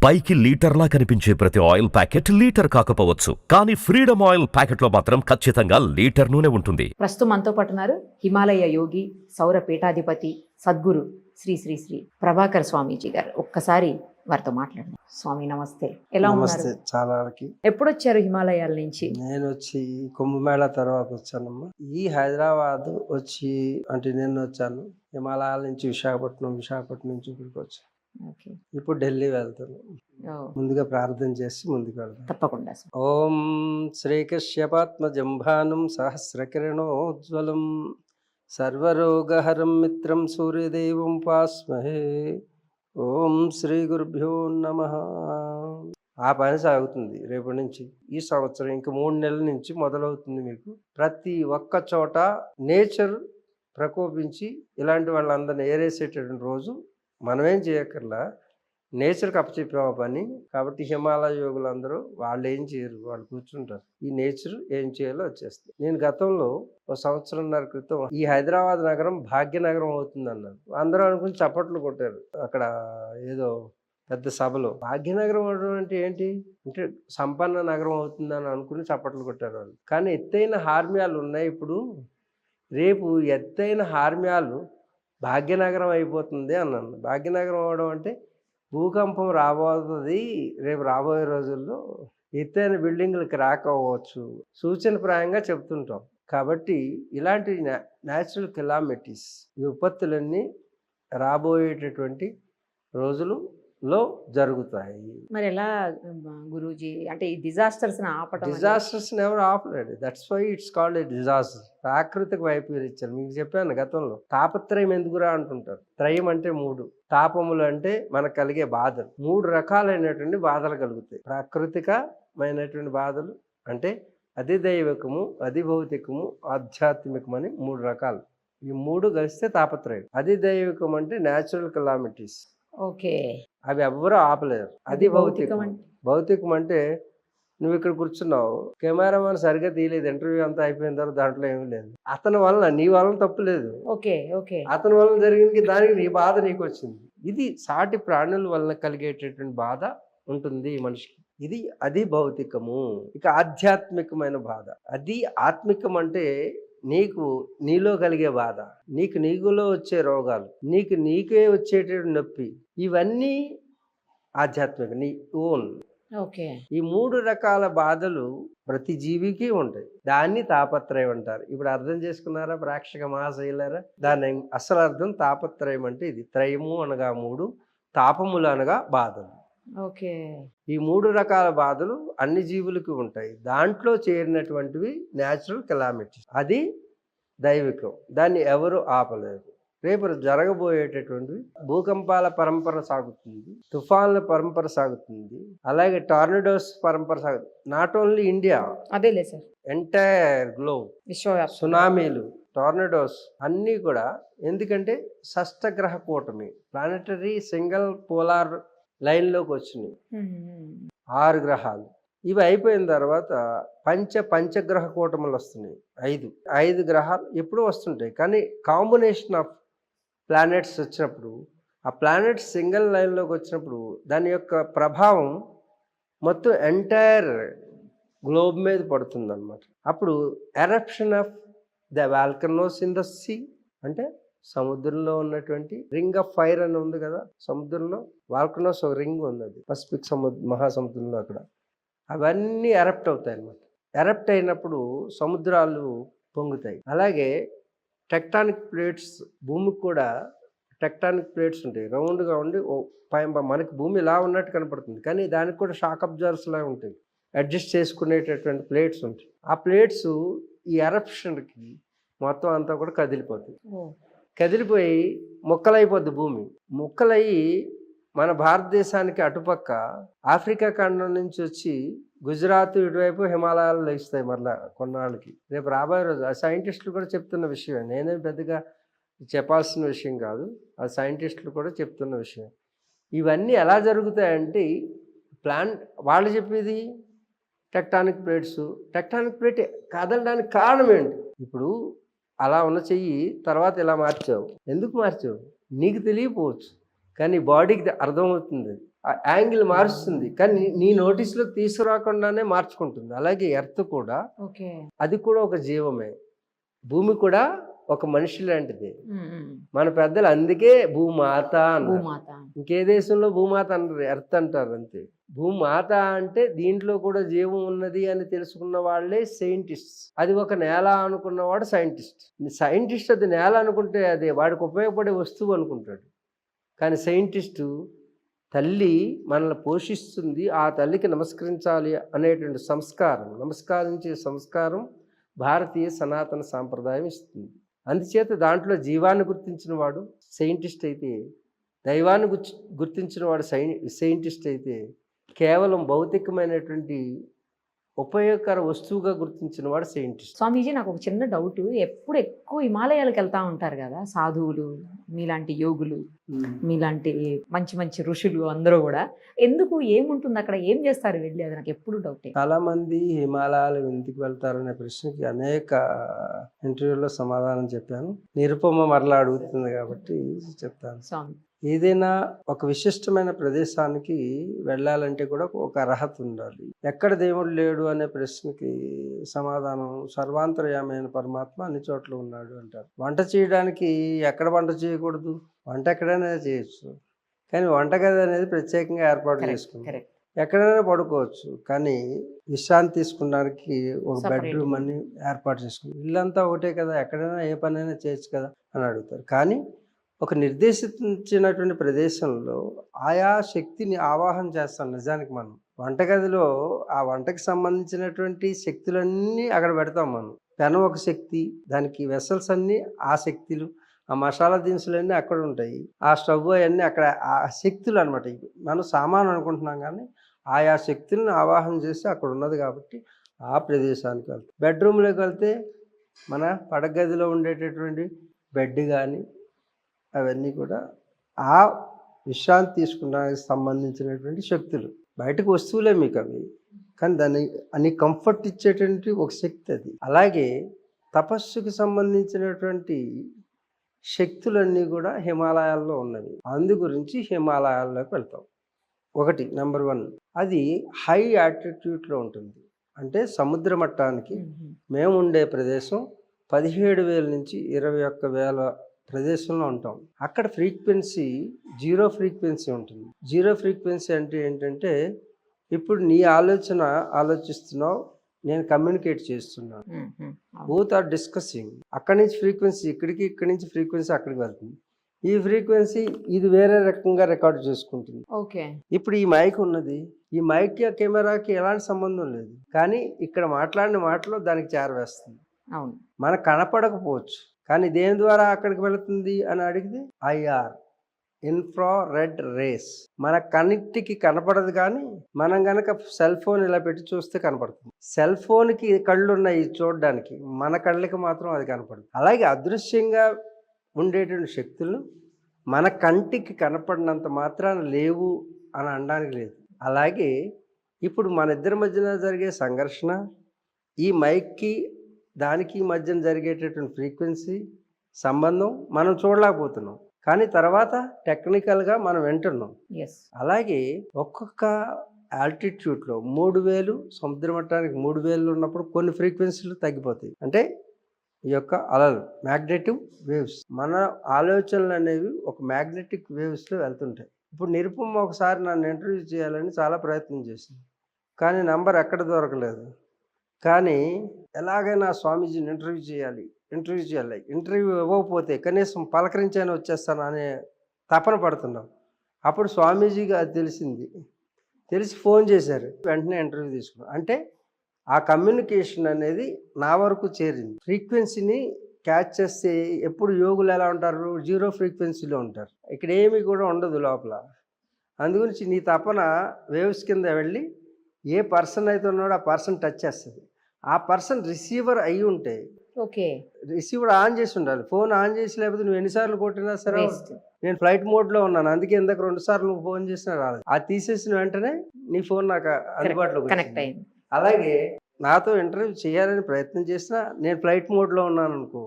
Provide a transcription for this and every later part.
పైకి లీటర్లా కనిపించే ప్రతి ఆయిల్ ప్యాకెట్ లీటర్ కాకపోవచ్చు, కానీ ఫ్రీడమ్ ఆయిల్ ప్యాకెట్లో మాత్రం ఖచ్చితంగా లీటర్ నూనె ఉంటుంది. ప్రస్తుతం మనతో పాటు ఉన్నారు హిమాలయ యోగి, సౌర పీఠాధిపతి, సద్గురు శ్రీ శ్రీ శ్రీ ప్రభాకర్ స్వామీజీ గారు. ఒక్కసారి వారితో మాట్లాడండి. స్వామి నమస్తే, ఎలా ఉన్నారు? చాలా. ఎప్పుడు వచ్చారు హిమాలయాల నుంచి? నేను వచ్చి కుంభమేళా తర్వాత వచ్చానమ్మా. ఈ హైదరాబాద్ వచ్చి అంటే నేను వచ్చాను హిమాలయాల నుంచి విశాఖపట్నం నుంచి ఇక్కడికి వచ్చాను. ఇప్పుడు ఢిల్లీ వెళ్తున్నాను. ముందుగా ప్రార్థన చేసి ముందుకు వెళ్తాను. తప్పకుండా. ఓం శ్రీకశ్యపాత్మజంభానం సహస్రకిరణోజ్వలం సర్వరోగహరం మిత్రం సూర్యదేవం పాస్మహే. ఓం శ్రీ గురుభ్యో నమః. ఆ పని సాగుతుంది రేపటి నుంచి. ఈ సంవత్సరం ఇంక 3 నెలల నుంచి మొదలవుతుంది. మీకు ప్రతి ఒక్క చోట నేచర్ ప్రకోపించి ఇలాంటి వాళ్ళందరినీ ఏరేసేటటువంటి రోజు. మనమేం చేయక్కర్లా, నేచర్కి అప్పచెప్పాము పని. కాబట్టి హిమాలయ యోగులందరూ వాళ్ళు ఏం చేయరు, వాళ్ళు కూర్చుంటారు. ఈ నేచర్ ఏం చేయాలో వచ్చేస్తుంది. నేను గతంలో 1 సంవత్సరంన్నర క్రితం ఈ హైదరాబాద్ నగరం భాగ్యనగరం అవుతుంది అన్నాను. అందరూ అనుకుని చప్పట్లు కొట్టారు. అక్కడ ఏదో పెద్ద సభలో భాగ్యనగరం అవడం అంటే ఏంటి అంటే సంపన్న నగరం అవుతుందని అనుకుని చప్పట్లు కొట్టారు వాళ్ళు. కానీ ఎత్తైన హార్మ్యాలు ఉన్నాయి. ఇప్పుడు రేపు ఎత్తైన హార్మ్యాలు భాగ్యనగరం అయిపోతుంది అన్నాను. భాగ్యనగరం అవడం అంటే భూకంపం రాబోతుంది రేపు రాబోయే రోజుల్లో, ఎత్తైన బిల్డింగ్లకి రాకపోవచ్చు, సూచనప్రాయంగా చెప్తుంటాం. కాబట్టి ఇలాంటి న్యాచురల్ కెలామిటీస్, విపత్తులన్నీ రాబోయేటటువంటి రోజుల్లో జరుగుతాయి. మరి ఎలా గురూజీ, అంటే ఈ డిజాస్టర్స్ ఎవరు ఆపలేడు. That's why it's called a disaster. ప్రాకృతిక వైపరీత్యాలు మీకు చెప్పాను గతంలో. తాపత్రయం ఎందుకురా అంటుంటారు. త్రయం అంటే 3, తాపములు అంటే మనకు కలిగే బాధలు. 3 రకాలైనటువంటి బాధలు కలుగుతాయి. ప్రాకృతికమైనటువంటి బాధలు అంటే అధిదైవికము, అధిభౌతికము, ఆధ్యాత్మికం అని 3 రకాలు. ఈ 3 కలిస్తే తాపత్రయం. అధిదైవికం అంటే న్యాచురల్ కెలామిటీస్. ఓకే, అవి ఎవ్వరూ ఆపలేరు. అది భౌతికం అంటే నువ్వు ఇక్కడ కూర్చున్నావు, కెమెరామెన్ సరిగ్గా తీయలేదు, ఇంటర్వ్యూ అంతా అయిపోయిన తర్వాత దాంట్లో ఏమీ లేదు. అతని వలన, నీ వలన తప్పు లేదు. అతని వలన జరిగింది దానికి నీ బాధ నీకు వచ్చింది. ఇది సాటి ప్రాణుల వలన కలిగేటటువంటి బాధ ఉంటుంది మనిషికి. అది భౌతికము. ఇక ఆధ్యాత్మికమైన బాధ. అది ఆత్మికం అంటే నీలో కలిగే బాధ, నీకులో వచ్చే రోగాలు, నీకే వచ్చేటటువంటి నొప్పి, ఇవన్నీ ఆధ్యాత్మిక, నీ ఓన్. ఈ 3 రకాల బాధలు ప్రతి జీవికి ఉంటాయి. దాన్ని తాపత్రయం అంటారు. ఇప్పుడు అర్థం చేసుకున్నారా ప్రేక్షక మహాశైలారా? దాని అసలు అర్థం తాపత్రయం అంటే ఇది. త్రయము అనగా 3, తాపములు అనగా బాధలు. ఈ 3 రకాల బాధలు అన్ని జీవులకి ఉంటాయి. దాంట్లో చేరినటువంటివి న్యాచురల్ కెలామిటీస్. అది దైవికం. దాన్ని ఎవరు ఆపలేరు. రేపు జరగబోయేటటువంటివి భూకంపాల పరంపర సాగుతుంది, తుఫాన్ల పరంపర సాగుతుంది, అలాగే టార్నడోస్ పరంపర సాగుతుంది. Not only India, entire globe. సునామీలు, టార్నడోస్ అన్నీ కూడా. ఎందుకంటే షష్టగ్రహ కూటమి, ప్లానెటరీ సింగిల్ పోలార్ లైన్లోకి వచ్చినాయి 6 గ్రహాలు. ఇవి అయిపోయిన తర్వాత పంచగ్రహ కూటములు వస్తున్నాయి. 5 గ్రహాలు ఎప్పుడూ వస్తుంటాయి. కానీ కాంబినేషన్ ఆఫ్ ప్లానెట్స్ వచ్చినప్పుడు, ఆ ప్లానెట్స్ సింగిల్ లైన్లోకి వచ్చినప్పుడు దాని యొక్క ప్రభావం మొత్తం ఎంటైర్ గ్లోబ్ మీద పడుతుంది అన్నమాట. అప్పుడు eruption of the volcanoes in the sea, అంటే సముద్రంలో ఉన్నటువంటి రింగ్ ఆఫ్ ఫైర్ అని ఉంది కదా, సముద్రంలో వాల్కనోస్ ఒక రింగ్ ఉంది, అది పసిఫిక్ మహాసముద్రంలో. అక్కడ అవన్నీ ఎరప్ట్ అవుతాయి అన్నమాట. ఎరప్ట్ అయినప్పుడు సముద్రాలు పొంగుతాయి. అలాగే టెక్టానిక్ ప్లేట్స్, భూమికి కూడా టెక్టానిక్ ప్లేట్స్ ఉంటాయి. రౌండ్గా ఉండి మనకి భూమి ఇలా ఉన్నట్టు కనపడుతుంది, కానీ దానికి కూడా షాక్ అబ్జర్వర్స్ లాగా ఉంటాయి. అడ్జస్ట్ చేసుకునేటటువంటి ప్లేట్స్ ఉంటాయి. ఆ ప్లేట్స్ ఈ ఎరప్షన్కి మొత్తం అంతా కూడా కదిలిపోయి ముక్కలైపోద్ది భూమి. ముక్కలయ్యి మన భారతదేశానికి అటుపక్క ఆఫ్రికా ఖండం నుంచి వచ్చి గుజరాత్ ఇటువైపు హిమాలయాలు లేస్తాయి మరలా కొన్నాళ్ళకి. రేపు రాబోయే రోజు ఆ సైంటిస్టులు కూడా చెప్తున్న విషయం, నేనే పెద్దగా చెప్పాల్సిన విషయం కాదు, ఆ సైంటిస్టులు కూడా చెప్తున్న విషయం. ఇవన్నీ ఎలా జరుగుతాయంటే వాళ్ళు చెప్పేది టెక్టానిక్ ప్లేట్ కదలడానికి కారణం ఏంటి? ఇప్పుడు అలా ఉన్న చెయ్యి తర్వాత ఇలా మార్చావు, ఎందుకు మార్చావు నీకు తెలియకపోవచ్చు, కానీ బాడీకి అర్థమవుతుంది. యాంగిల్ మారుస్తుంది, కానీ నీ నోటీస్లోకి తీసుకురాకుండానే మార్చుకుంటుంది. అలాగే ఎర్త్ కూడా, ఓకే. అది కూడా ఒక జీవమే. భూమి కూడా ఒక మనిషి లాంటిది. మన పెద్దలు అందుకే భూమాత అన్నారు. భూమాత. ఇంకే దేశంలో భూమాత అన్నారు, ఎర్త్ అంటారు అంతే. భూమాత అంటే దీంట్లో కూడా జీవం ఉన్నది అని తెలుసుకున్న వాళ్ళే సైంటిస్ట్. అది ఒక నేల అనుకున్నవాడు సైంటిస్ట్. సైంటిస్ట్ అది నేల అనుకుంటే అది వాడికి ఉపయోగపడే వస్తువు అనుకుంటాడు. కానీ సైంటిస్టు తల్లి మనల్ని పోషిస్తుంది, ఆ తల్లికి నమస్కరించాలి అనేటువంటి సంస్కారం, నమస్కరించే సంస్కారం భారతీయ సనాతన సాంప్రదాయం ఇస్తుంది. అందుచేత దాంట్లో జీవాన్ని గుర్తించిన వాడు సైంటిస్ట్ అయితే, దైవాన్ని గుర్తించిన వాడు సైంటిస్ట్ అయితే, కేవలం భౌతికమైనటువంటి ఉపయోగకర వస్తువుగా గుర్తించిన వాడు సైంటిస్ట్. స్వామీజీ, నాకు ఒక చిన్న డౌట్. ఎప్పుడు ఎక్కువ హిమాలయాలకు వెళ్తా ఉంటారు కదా సాధువులు, మీలాంటి యోగులు, మీలాంటి మంచి మంచి ఋషులు అందరూ కూడా, ఎందుకు, ఏముంటుంది అక్కడ, ఏం చేస్తారు వెళ్ళి? అది నాకు ఎప్పుడు డౌట్. చాలా మంది హిమాలయాలు ఎందుకు వెళ్తారు అనే ప్రశ్నకి అనేక ఇంటర్వ్యూలో సమాధానం చెప్పాను. నిరుపమ మరలా అడుగుతుంది కాబట్టి చెప్తాను. స్వామి, ఏదైనా ఒక విశిష్టమైన ప్రదేశానికి వెళ్ళాలంటే కూడా ఒక అర్హత ఉండాలి. ఎక్కడ దేవుడు లేడు అనే ప్రశ్నకి సమాధానం సర్వాంతర్యామైన పరమాత్మ అన్ని చోట్ల ఉన్నాడు అంటారు. వంట చేయడానికి ఎక్కడ వంట చేయకూడదు? వంట ఎక్కడైనా చేయొచ్చు, కానీ వంటగది అనేది ప్రత్యేకంగా ఏర్పాటు చేసుకుంటాం. ఎక్కడైనా పడుకోవచ్చు, కానీ విశ్రాంతి తీసుకోవడానికి ఒక బెడ్రూమ్ అని ఏర్పాటు చేసుకుంటాం. ఇల్లంతా ఒకటే కదా, ఎక్కడైనా ఏ పనైనా చేయొచ్చు కదా అని అడుగుతారు. కానీ ఒక నిర్దేశించినటువంటి ప్రదేశంలో ఆయా శక్తిని ఆవాహన చేస్తాం. నిజానికి మనం వంటగదిలో ఆ వంటకి సంబంధించినటువంటి శక్తులన్నీ అక్కడ పెడతాం. మనం పెనం ఒక శక్తి, దానికి వెసల్స్ అన్నీ ఆ శక్తులు, ఆ మసాలా దినుసులన్నీ అక్కడ ఉంటాయి, ఆ స్టవ్ అవన్నీ అక్కడ ఆ శక్తులు అనమాట. మనం సామాను అనుకుంటున్నాం, కానీ ఆయా శక్తులను ఆవాహన చేసి అక్కడ ఉన్నది కాబట్టి ఆ ప్రదేశానికి వెళ్తాం. బెడ్రూమ్లోకి వెళ్తే మన పడగదిలో ఉండేటటువంటి బెడ్ కానీ అవన్నీ కూడా ఆ విశ్రాంతి తీసుకున్నానికి సంబంధించినటువంటి శక్తులు. బయటకు వస్తువులే మీకు అవి, కానీ దాన్ని కంఫర్ట్ ఇచ్చేటువంటి ఒక శక్తి అది. అలాగే తపస్సుకి సంబంధించినటువంటి శక్తులన్నీ కూడా హిమాలయాల్లో ఉన్నవి. అందు గురించి హిమాలయాల్లోకి వెళ్తాం. ఒకటి నెంబర్ 1, అది హై ఆల్టిట్యూడ్లో ఉంటుంది. అంటే సముద్ర మట్టానికి మేము ఉండే ప్రదేశం 17,000 నుంచి 21,000 ప్రదేశంలో ఉంటాం. అక్కడ ఫ్రీక్వెన్సీ 0 ఫ్రీక్వెన్సీ ఉంటుంది. 0 ఫ్రీక్వెన్సీ అంటే ఏంటంటే, ఇప్పుడు నీ ఆలోచిస్తున్నావు, నేను కమ్యూనికేట్ చేస్తున్నాను, బోత్ ఆర్ డిస్కసింగ్. అక్కడి నుంచి ఫ్రీక్వెన్సీ ఇక్కడికి, ఇక్కడి నుంచి ఫ్రీక్వెన్సీ అక్కడికి వెళ్తుంది. ఈ ఫ్రీక్వెన్సీ ఇది వేరే రకంగా రికార్డ్ చేసుకుంటుంది. ఓకే. ఇప్పుడు ఈ మైక్ ఉన్నది, ఈ మైక్ కెమెరాకి ఎలాంటి సంబంధం లేదు, కానీ ఇక్కడ మాట్లాడిన మాటలో దానికి చేరవేస్తుంది. అవును, మనకు కనపడకపోవచ్చు, కానీ దేని ద్వారా అక్కడికి వెళుతుంది అని అడిగితే IR, ఇన్ఫ్రారెడ్ రేస్. మన కన్నిటికి కనపడదు, కానీ మనం గనక సెల్ ఫోన్ ఇలా పెట్టి చూస్తే కనపడుతుంది. సెల్ ఫోన్కి కళ్ళు ఉన్నాయి చూడడానికి, మన కళ్ళకి మాత్రం అది కనపడదు. అలాగే అదృశ్యంగా ఉండేటువంటి శక్తులు మన కంటికి కనపడినంత మాత్రాన లేవు అని అనడానికి లేదు. అలాగే ఇప్పుడు మన ఇద్దరి మధ్యన జరిగే సంఘర్షణ, ఈ మైక్కి దానికి మధ్యన జరిగేటటువంటి ఫ్రీక్వెన్సీ సంబంధం మనం చూడలేకపోతున్నాం, కానీ తర్వాత టెక్నికల్గా మనం వింటున్నాం. అలాగే ఒక్కొక్క ఆల్టిట్యూడ్లో 3,000 సముద్ర మట్టానికి 3,000 ఉన్నప్పుడు కొన్ని ఫ్రీక్వెన్సీలు తగ్గిపోతాయి. అంటే ఈ యొక్క అలలు మ్యాగ్నెటిక్ వేవ్స్, మన ఆలోచనలు అనేవి ఒక మ్యాగ్నెటిక్ వేవ్స్లో వెళ్తుంటాయి. ఇప్పుడు నిరుపమ ఒకసారి నన్ను ఇంటర్వ్యూ చేయాలని చాలా ప్రయత్నం చేసింది, కానీ నంబర్ ఎక్కడ దొరకలేదు. కానీ ఎలాగైనా స్వామీజీని ఇంటర్వ్యూ చేయాలి, ఇంటర్వ్యూ ఇవ్వకపోతే కనీసం పలకరించైనా వచ్చేస్తాను అనే తపన పడుతున్నాం. అప్పుడు స్వామీజీకి అది తెలిసి ఫోన్ చేశారు, వెంటనే ఇంటర్వ్యూ తీసుకున్నాం. అంటే ఆ కమ్యూనికేషన్ అనేది నా వరకు చేరింది. ఫ్రీక్వెన్సీని క్యాచ్ చేస్తే ఎప్పుడు యోగులు ఎలా ఉంటారు, 0 ఫ్రీక్వెన్సీలో ఉంటారు, ఇక్కడ ఏమీ కూడా ఉండదు లోపల. అందుగురించి నీ తపన వేవ్స్ కింద వెళ్ళి ఏ పర్సన్ అయితే ఉన్నాడో ఆ పర్సన్ టచ్ చేస్తుంది. ఆ పర్సన్ రిసీవర్ అయి ఉంటే, ఓకే, రిసీవర్ ఆన్ చేసి ఉండాలి. ఫోన్ ఆన్ చేసి లేకపోతే నువ్వు ఎన్నిసార్లు కొట్టినా సరే, నేను ఫ్లైట్ మోడ్లో ఉన్నాను అందుకే ఇందాక 2 సార్లు నువ్వు ఫోన్ చేసినా రాలేదు, అది తీసేసిన వెంటనే నీ ఫోన్ నాకు అందుబాటులో కనెక్ట్ అయింది. అలాగే నాతో ఇంటర్వ్యూ చేయాలని ప్రయత్నం చేసినా నేను ఫ్లైట్ మోడ్లో ఉన్నాను అనుకో,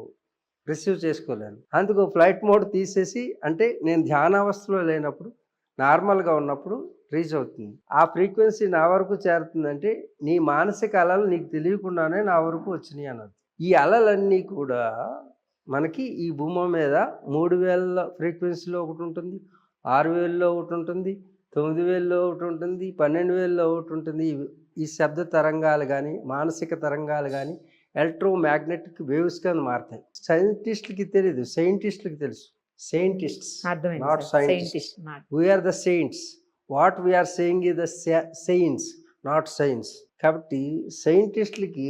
రిసీవ్ చేసుకోలేను. అందుకు ఫ్లైట్ మోడ్ తీసేసి, అంటే నేను ధ్యానావస్థలో లేనప్పుడు నార్మల్గా ఉన్నప్పుడు రీచ్ అవుతుంది. ఆ ఫ్రీక్వెన్సీ నా వరకు చేరుతుందంటే నీ మానసిక అలలు నీకు తెలియకుండానే నా వరకు వచ్చినాయి అన్నది. ఈ అలలన్నీ కూడా మనకి ఈ భూమి మీద 3000 ఫ్రీక్వెన్సీలో ఒకటి ఉంటుంది, 6000లో ఒకటి ఉంటుంది, 9000లో ఒకటి ఉంటుంది, 12000లో ఒకటి ఉంటుంది. ఈ శబ్ద తరంగాలు కానీ మానసిక తరంగాలు కానీ ఎలక్ట్రోమాగ్నెటిక్ వేవ్స్ కింద మారుతాయి. సైంటిస్టులకి తెలియదు, సైంటిస్టులకి తెలుసు. Scientists not scientist. We're the saints. What we're saying is the science, not science. కాబట్టి సైంటిస్టులకి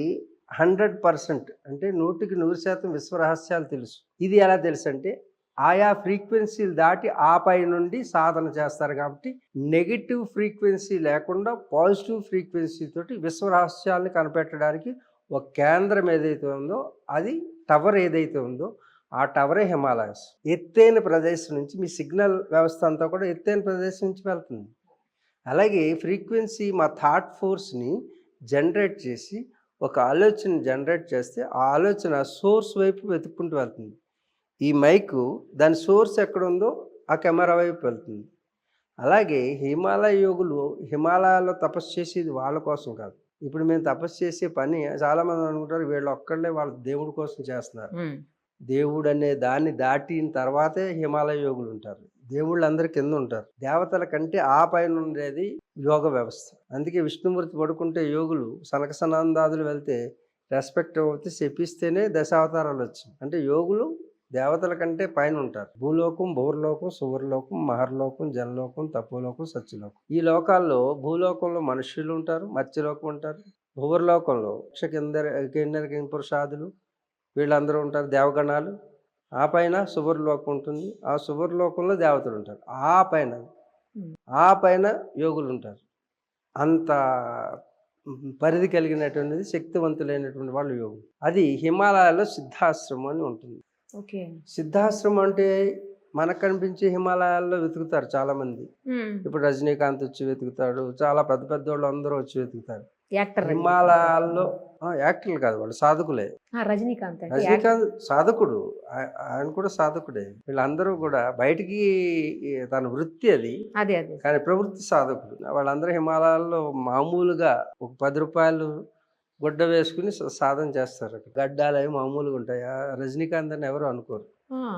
100% అంటే 100% విశ్వరహస్యాలు తెలుసు. ఇది ఎలా తెలుసు అంటే ఆయా ఫ్రీక్వెన్సీలు దాటి ఆ పై నుండి సాధన చేస్తారు. కాబట్టి నెగిటివ్ ఫ్రీక్వెన్సీ లేకుండా పాజిటివ్ ఫ్రీక్వెన్సీ తోటి విశ్వరహస్యాలను కనిపెట్టడానికి ఒక కేంద్రం ఏదైతే ఉందో, అది టవర్ ఏదైతే ఉందో ఆ టవరే హిమాలయస్. ఎత్తైన ప్రదేశం నుంచి మీ సిగ్నల్ వ్యవస్థ అంతా కూడా ఎత్తైన ప్రదేశం నుంచి వెళ్తుంది. అలాగే ఫ్రీక్వెన్సీ మా థాట్ ఫోర్స్ని జనరేట్ చేసి ఒక ఆలోచన జనరేట్ చేస్తే ఆ ఆలోచన సోర్స్ వైపు వెతుక్కుంటూ వెళ్తుంది. ఈ మైకు దాని సోర్స్ ఎక్కడ ఉందో ఆ కెమెరా వైపు వెళ్తుంది. అలాగే హిమాలయ యోగులు హిమాలయాల్లో తపస్సు చేసేది వాళ్ళ కోసం కాదు. ఇప్పుడు మేము తపస్సు చేసే పని చాలామంది అనుకుంటారు వీళ్ళు ఒక్కళ్ళే వాళ్ళ దేవుడి కోసం చేస్తున్నారు. దేవుడు అనే దాన్ని దాటిన తర్వాతే హిమాలయ యోగులు ఉంటారు. దేవుళ్ళు అందరి కింద ఉంటారు. దేవతల కంటే ఆ పైన ఉండేది యోగ వ్యవస్థ. అందుకే విష్ణుమూర్తి పడుకుంటే యోగులు సనక సనందాదులు వెళ్తే రెస్పెక్ట్ అవుతే చెప్పిస్తేనే దశావతారాలు వచ్చింది. అంటే యోగులు దేవతల కంటే పైన ఉంటారు. భూలోకం, భౌర్లోకం, సువర్లోకం, మహర్లోకం, జనలోకం, తపోలోకం, సత్యలోకం. ఈ లోకాల్లో భూలోకంలో మనుష్యులు ఉంటారు, మత్స్యలోకం ఉంటారు. భూవర్లోకంలో కిన్నెర కింపురుషాదులు వీళ్ళందరూ ఉంటారు, దేవగణాలు. ఆ పైన సువర్లోకం ఉంటుంది. ఆ సువర్లోకంలో దేవతలు ఉంటారు. ఆ పైన యోగులు ఉంటారు. అంత పరిధి కలిగినటువంటిది శక్తివంతులైనటువంటి వాళ్ళు యోగులు. అది హిమాలయాల్లో సిద్ధాశ్రమం అని ఉంటుంది. ఓకే. సిద్ధాశ్రమం అంటే మనకు కనిపించే హిమాలయాల్లో వెతుకుతారు చాలామంది. ఇప్పుడు రజనీకాంత్ వచ్చి వెతుకుతాడు, చాలా పెద్ద పెద్ద వాళ్ళు అందరూ వచ్చి వెతుకుతారు. హిమాలయాల్లో యాక్టర్లు కాదు, వాళ్ళు సాధకులే. రజనీకాంత్ సాధకుడు, ఆయన కూడా సాధకుడే. వీళ్ళందరూ కూడా బయటికి తన వృత్తి అది, కానీ ప్రవృత్తి సాధకుడు. వాళ్ళందరూ హిమాలయాల్లో మామూలుగా ఒక 10 రూపాయలు గుడ్డ వేసుకుని సాధన చేస్తారు. గడ్డాలు అవి మామూలుగా ఉంటాయి. రజనీకాంత్ అని ఎవరు అనుకోరు.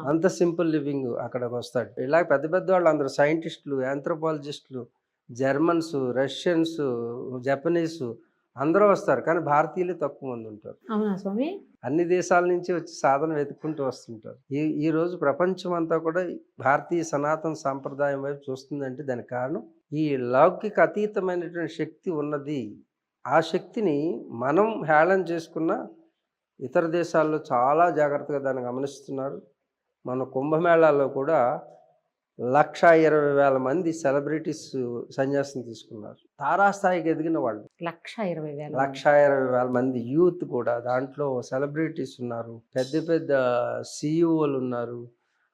అంత సింపుల్ లివింగ్ అక్కడికి వస్తాడు. ఇలా పెద్ద పెద్ద వాళ్ళు అందరూ సైంటిస్టులు, ఆంథ్రోపాలజిస్టులు, జర్మన్స్, రష్యన్స్, జపనీస్ అందరూ వస్తారు. కానీ భారతీయులే తక్కువ మంది ఉంటారు. అన్ని దేశాల నుంచి వచ్చి సాధన వెతుక్కుంటూ వస్తుంటారు. ఈ రోజు ప్రపంచం అంతా కూడా భారతీయ సనాతన సాంప్రదాయం వైపు చూస్తుందంటే దానికి కారణం ఈ లౌకిక అతీతమైనటువంటి శక్తి ఉన్నది. ఆ శక్తిని మనం హేళన చేసుకున్న ఇతర దేశాల్లో చాలా జాగ్రత్తగా దాన్ని గమనిస్తున్నారు. మన కుంభమేళాలో కూడా 1,20,000 మంది సెలబ్రిటీస్ సన్యాసం తీసుకున్నారు. తారాస్థాయికి ఎదిగిన వాళ్ళు 1,20,000 మంది యూత్ కూడా. దాంట్లో సెలబ్రిటీస్ ఉన్నారు, పెద్ద పెద్ద సిఇఓలు ఉన్నారు,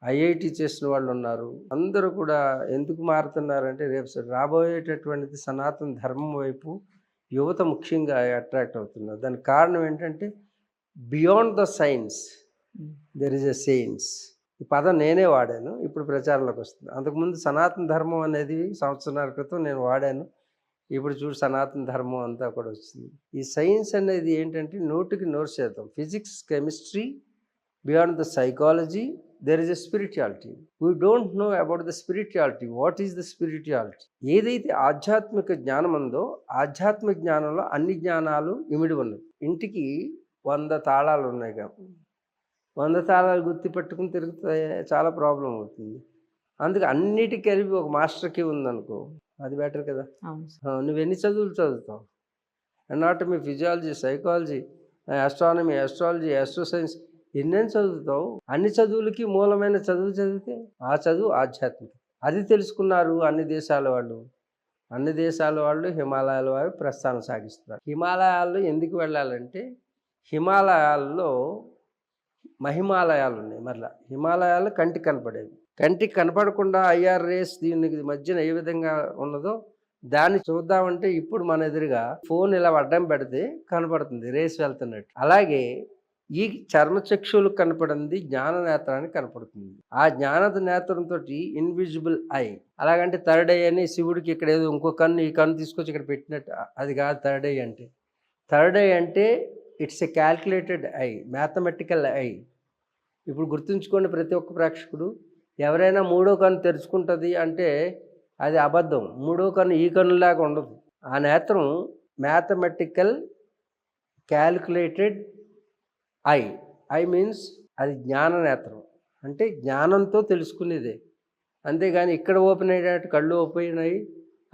ఐఐటి చేసిన వాళ్ళు ఉన్నారు. అందరూ కూడా ఎందుకు మారుతున్నారంటే రేపు రాబోయేటటువంటిది సనాతన ధర్మం వైపు యువత ముఖ్యంగా అట్రాక్ట్ అవుతున్నారు. దానికి కారణం ఏంటంటే beyond the science there is a science. ఈ పదం నేనే వాడాను, ఇప్పుడు ప్రచారంలోకి వస్తుంది. అంతకుముందు సనాతన ధర్మం అనేది సంవత్సరాల క్రితం నేను వాడాను. ఇప్పుడు చూడు సనాతన ధర్మం అంతా కూడా వచ్చింది. ఈ సైన్స్ అనేది ఏంటంటే 100% physics, chemistry, beyond the psychology there is a spirituality. We don't know about the spirituality. What is the spirituality? ఏదైతే ఆధ్యాత్మిక జ్ఞానం ఉందో ఆధ్యాత్మిక జ్ఞానంలో అన్ని జ్ఞానాలు ఇమిడి ఉన్నవి. ఇంటికి 100 తాళాలు ఉన్నాయి కాబట్టి 100 తాళాలు గుర్తు పెట్టుకుని తిరుగుతే చాలా ప్రాబ్లం అవుతుంది. అందుకే అన్నిటికీ కలిపి ఒక మాస్టర్కి ఉందనుకో, అది బెటర్ కదా. నువ్వు ఎన్ని చదువులు చదువుతావు? Anatomy, physiology, psychology, astronomy, astrology, astroscience ఎన్నెన్ని చదువుతావు? అన్ని చదువులకి మూలమైన చదువు చదివితే ఆ చదువు ఆధ్యాత్మిక. అది తెలుసుకున్నారు అన్ని దేశాల వాళ్ళు. అన్ని దేశాల వాళ్ళు హిమాలయాల వారు ప్రస్థానం సాగిస్తున్నారు. హిమాలయాల్లో ఎందుకు వెళ్ళాలంటే హిమాలయాల్లో మహిమాలయాలు ఉన్నాయి. మరలా హిమాలయాలు కంటికి కనపడేవి. కంటికి కనపడకుండా ఐఆర్ రేస్ దీనికి మధ్యన ఏ విధంగా ఉన్నదో దాన్ని చూద్దామంటే ఇప్పుడు మన ఎదురుగా ఫోన్ ఇలా అడ్డం పెడితే కనపడుతుంది రేస్ వెళ్తున్నట్టు. అలాగే ఈ చర్మచక్షువులకు కనపడింది జ్ఞాన నేత్రానికి కనపడుతుంది. ఆ జ్ఞాన నేత్రంతో ఇన్విజిబుల్ ఐ. అలాగంటే థర్డ్ ఐ అని శివుడికి ఇక్కడ ఏదో ఇంకో కన్ను, ఈ కన్ను తీసుకొచ్చి ఇక్కడ పెట్టినట్టు అది కాదు థర్డ్ ఐ అంటే. థర్డ్ ఐ అంటే it's a calculated I, mathematical I. ఇప్పుడు గుర్తుంచుకోండి ప్రతి ఒక్క ప్రేక్షకుడు, ఎవరైనా మూడో కన్ను తెరుచుకుంటుంది అంటే అది అబద్ధం. మూడో కన్ను ఈ కన్నులాగా ఉండదు. ఆ నేత్రం mathematical calculated I. I means అది జ్ఞాన నేత్రం, అంటే జ్ఞానంతో తెలుసుకునేదే. అంతేగాని ఇక్కడ ఓపెన్ అయ్యేటట్టు కళ్ళు ఓపెన్ అయ్యి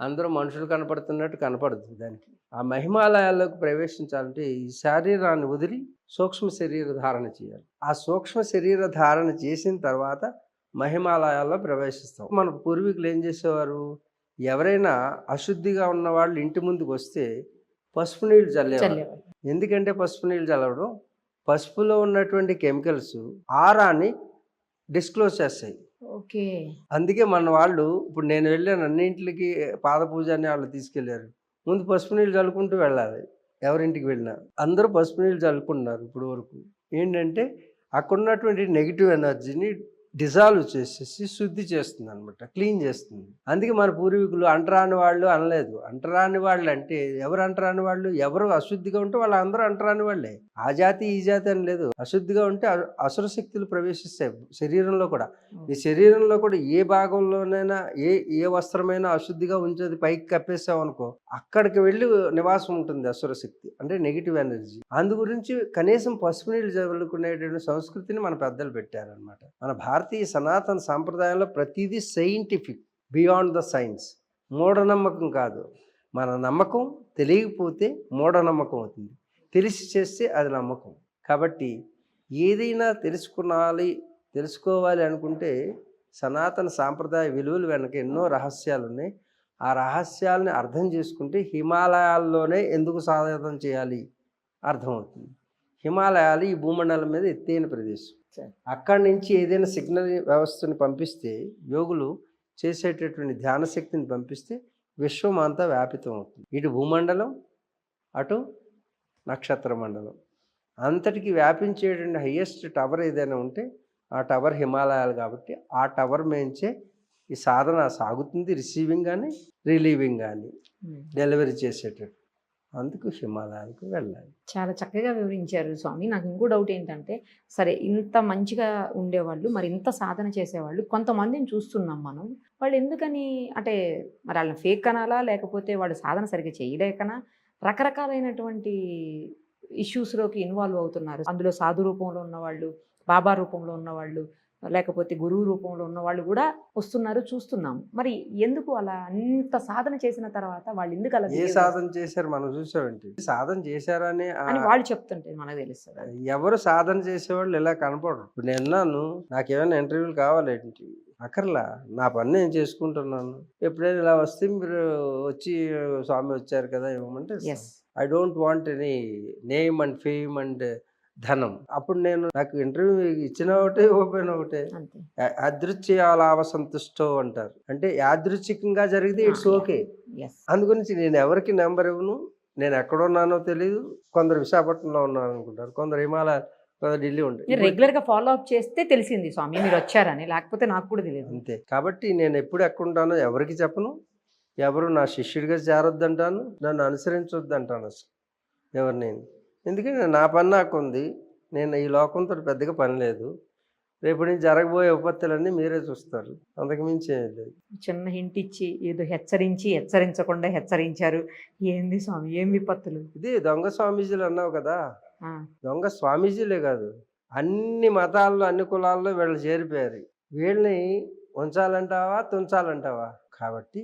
అందరూ మనుషులు కనపడుతున్నట్టు కనపడదు దానికి. ఆ మహిమాలయాల్లోకి ప్రవేశించాలంటే ఈ శరీరాన్ని వదిలి సూక్ష్మ శరీర ధారణ చేయాలి. ఆ సూక్ష్మ శరీర ధారణ చేసిన తర్వాత మహిమాలయాల్లో ప్రవేశిస్తాం. మన పూర్వీకులు ఏం చేసేవారు, ఎవరైనా అశుద్ధిగా ఉన్న వాళ్ళు ఇంటి ముందుకు వస్తే పసుపు నీళ్ళు చల్లేవారు. ఎందుకంటే పసుపు నీళ్ళు చల్లడం, పసుపులో ఉన్నటువంటి కెమికల్స్ ఆరాన్ని డిస్క్లోజ్ చేస్తాయి. ఓకే. అందుకే మన వాళ్ళు, ఇప్పుడు నేను వెళ్ళాను అన్నింటికి పాద పూజ అని వాళ్ళు తీసుకెళ్ళారు, ముందు పసుపు నీళ్ళు చల్లుకుంటూ వెళ్ళాలి. ఎవరింటికి వెళ్ళినా అందరూ పసుపు నీళ్ళు చల్లుకుంటున్నారు ఇప్పుడు వరకు. ఏంటంటే అక్కడ ఉన్నటువంటి నెగిటివ్ ఎనర్జీని డిజాల్వ్ చేసేసి శుద్ధి చేస్తుంది అనమాట, క్లీన్ చేస్తుంది. అందుకే మన పూర్వీకులు అంటరాని వాళ్ళు అనలేదు. అంటరాని వాళ్ళు అంటే ఎవరు అంటరాని వాళ్ళు? ఎవరు అశుద్ధిగా ఉంటే వాళ్ళు అందరూ అంటరాని వాళ్ళే. ఆ జాతి ఈ జాతి అని లేదు. అశుద్ధిగా ఉంటే అసుర శక్తులు ప్రవేశిస్తాయి శరీరంలో కూడా. ఈ శరీరంలో కూడా ఏ భాగంలోనైనా ఏ వస్త్రమైనా అశుద్ధిగా ఉంచేది పైకి కప్పేసావు అనుకో, అక్కడికి వెళ్ళి నివాసం ఉంటుంది అసుర శక్తి, అంటే నెగిటివ్ ఎనర్జీ. అందు గురించి కనీసం పసుపు నీళ్ళు చదువుకునేటువంటి సంస్కృతిని మన పెద్దలు పెట్టారనమాట. మన భారతీయ సనాతన సాంప్రదాయంలో ప్రతిదీ సైంటిఫిక్, బియాండ్ ద సైన్స్. మూఢనమ్మకం కాదు. మన నమ్మకం తెలియకపోతే మూఢనమ్మకం అవుతుంది, తెలిసి చేస్తే అది నమ్మకం. కాబట్టి ఏదైనా తెలుసుకోవాలి అనుకుంటే సనాతన సాంప్రదాయ విలువలు వెనక ఎన్నో రహస్యాలు ఉన్నాయి. ఆ రహస్యాలని అర్థం చేసుకుంటే హిమాలయాల్లోనే ఎందుకు సాధన చేయాలి అర్థమవుతుంది. హిమాలయాలు ఈ భూమండలం మీద ఎత్తైన ప్రదేశం. అక్కడి నుంచి ఏదైనా సిగ్నల్ వ్యవస్థను పంపిస్తే, యోగులు చేసేటటువంటి ధ్యాన శక్తిని పంపిస్తే విశ్వం అంతా వ్యాపితం అవుతుంది. ఇటు భూమండలం, అటు నక్షత్ర మండలం అంతటికి వ్యాపించేటువంటి హయ్యెస్ట్ టవర్ ఏదైనా ఉంటే ఆ టవర్ హిమాలయాలు. కాబట్టి ఆ టవర్ మేంచే ఈ సాధన సాగుతుంది, రిసీవింగ్ కానీ రిలీవింగ్ కానీ డెలివరీ చేసేటట్టు. అందుకు హిమాలయాలకు వెళ్ళాలి. చాలా చక్కగా వివరించారు స్వామి. నాకు ఇంకో డౌట్ ఏంటంటే, సరే ఇంత మంచిగా ఉండేవాళ్ళు, మరి ఇంత సాధన చేసేవాళ్ళు కొంతమందిని చూస్తున్నాం మనం. వాళ్ళు ఎందుకని, అంటే మరి వాళ్ళని ఫేక్ అనాలా, లేకపోతే వాళ్ళు సాధన సరిగ్గా చేయలేకనా, రకరకాలైనటువంటి ఇష్యూస్లోకి ఇన్వాల్వ్ అవుతున్నారు. అందులో సాధు రూపంలో ఉన్నవాళ్ళు, బాబా రూపంలో ఉన్నవాళ్ళు, లేకపోతే గురువు రూపంలో ఉన్న వాళ్ళు కూడా వస్తున్నారు, చూస్తున్నాము. మరి ఎందుకు అలా అంత సాధన చేసిన తర్వాత వాళ్ళు ఎందుకు అలా? ఏ సాధన చేశారు మనం చూసామంటే, సాధన చేశారని వాళ్ళు చెప్తుంటే మనకు తెలుస్తుంది. ఎవరు సాధన చేసేవాళ్ళు ఇలా కనపడరు. ఇప్పుడు నేను అన్నాను, నాకేమైనా ఇంటర్వ్యూలు కావాలేంటి, అక్కర్లా, నా పని నేను చేసుకుంటున్నాను. ఎప్పుడైనా ఇలా వస్తే మీరు వచ్చి స్వామి వచ్చారు కదా ఇవ్వమంటే, I don't want any name and fame and ధనం. అప్పుడు నేను, నాకు ఇంటర్వ్యూ ఇచ్చిన ఒకటే, ఓపెన్ ఒకటే. యాదృచ్ఛ్యాలావ సంతుష్టో అంటారు, అంటే యాదృచ్ఛికంగా జరిగితే ఇట్స్ ఓకే. అందుగురించి నేను ఎవరికి నెంబర్ ఇవ్వను. నేను ఎక్కడున్నానో తెలియదు. కొందరు విశాఖపట్నంలో ఉన్నాను అనుకుంటారు, కొందరు హిమాలయ, కొందరు ఢిల్లీ ఉంటారు. రెగ్యులర్ గా ఫాలో అప్ చేస్తే తెలిసింది స్వామి మీరు వచ్చారని, లేకపోతే నాకు కూడా తెలియదు. అంతే. కాబట్టి నేను ఎప్పుడు ఎక్కడుంటానో ఎవరికి చెప్పను. ఎవరు నా శిష్యుడిగా చేరొద్దంటాను, నన్ను అనుసరించొద్దంటాను అసలు ఎవరు. నేను ఎందుకంటే నా పని నాకు ఉంది. నేను ఈ లోకంతో పెద్దగా పని లేదు. రేపు నుంచి జరగబోయే విపత్తులన్నీ మీరే చూస్తారు, అంతకుమించి ఏం లేదు. చిన్న హింట్ ఇచ్చి ఏదో హెచ్చరించకుండా హెచ్చరించారు. ఏంది స్వామి, ఏం విపత్తులు? ఇది దొంగ స్వామీజీలు అన్నావు కదా, దొంగ స్వామీజీలే కాదు, అన్ని మతాల్లో అన్ని కులాల్లో వీళ్ళు చేరిపోయారు. వీళ్ళని ఉంచాలంటావా తుంచాలంటావా? కాబట్టి